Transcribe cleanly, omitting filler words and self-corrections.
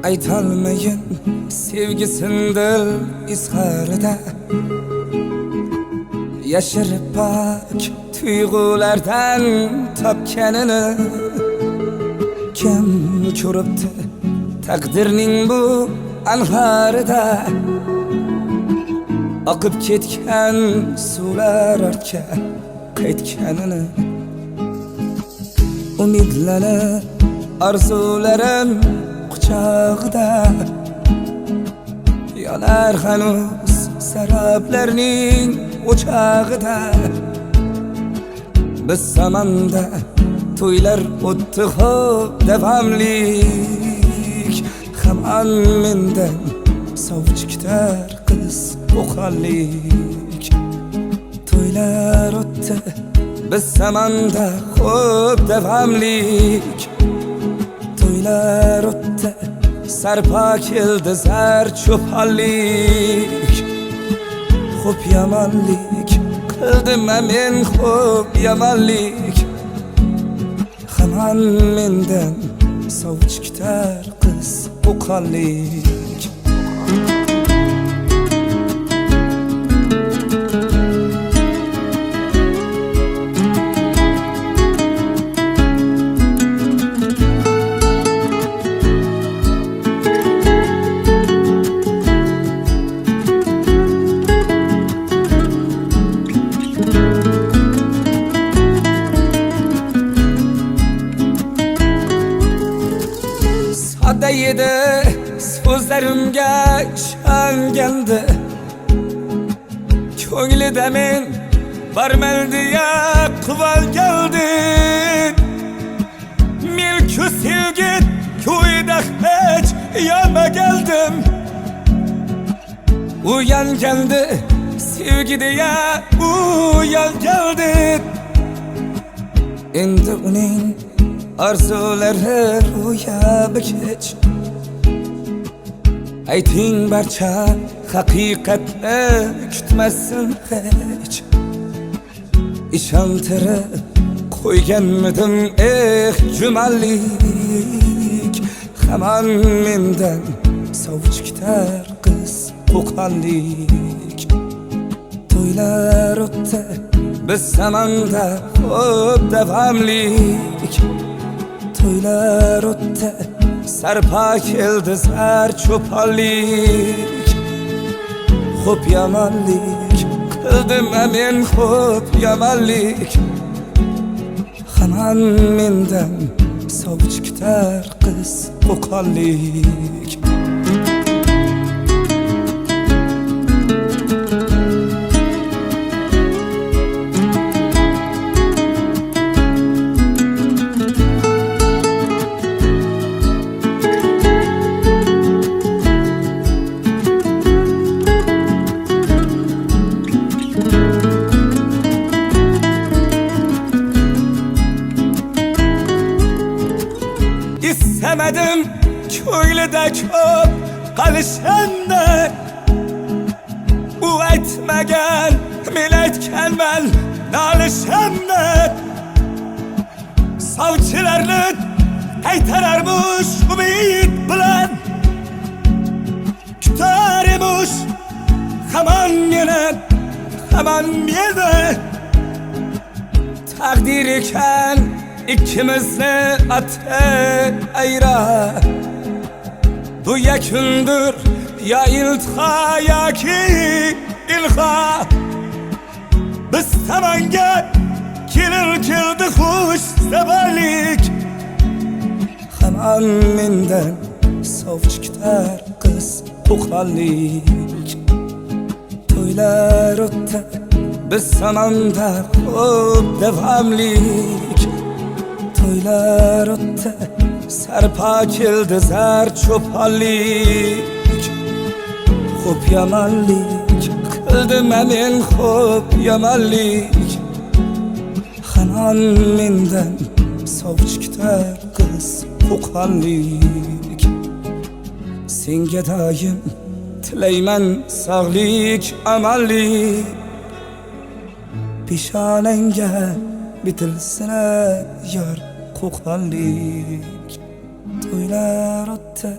aytolmayin sevgisindil izharida yashirib bak tuyg'ulardan topganini. Kim ko'ribdi taqdirning bu anharida oqib ketgan suvlar ortga qaytganini. Umidlanib arzularim quchog'ida yonar hanuz saroblarning o'chog'ida. Biz zamonda to'ylar o'tdi xo'p davomlik, hamon mendan sovuch kutar qiz qo'qonlik. To'ylar o'tdi biz zamonda xo'p davomlik, to'ylar o'tdi sarpo keldi zar cho'ponlik. Xo'p yomonlik qildim men, xo'p yomonlik, hamon mendan sovuch kutar qiz qo'qonlik. Odda edi so'zlarimga ishongandi, ko'nglida men barman deya quvongaldi. Milku sevgi ko'yida hech yonmagandim, uyangandi sevgi deya uyangaldi. Endi uning arzulari ro'yobi kech, ayting barcha haqiqatni kutmasin hech. Ishontirib qo'yganmidim jumonlik, hamon mendan sovuch kutar qiz qo'qonlik. To'ylar o'tdi biz zamonda xo'p davomlik, to'ylar o'tdi sarpo keldi zar cho'ponlik. Xo'p yomonlik qildim men, xo'p yomonlik, hamon mendan sovuch kutar qiz qo'qonlik. İstemedim ko'nglida ko'p qolishanda, u aytmagan men aytganman nolishanda. Sovchilarni qaytararmish umid bilan, kutar emish hamon meni, hamon meni. Taqdir ekan ikkimizni ata ayra, bu yakundir ya iltiho yoki ilho. Biz tomonga keldi xush zamonlik, hamon mendan sovuch kutar qiz qo'qonlik. To'ylar o'tdi biz zamonda xo'p davomlik, to'ylar o'tdi sarpo keldi zar cho'ponlik. Xo'p yomonlik qildim men, xo'p yomonlik, hamon mendan sovuch kutar qiz qo'qonlik. Senga doim tilayman sog'lik omonlik, peshonangga bitilsin yor qo'qonlik. To'ylar o'tdi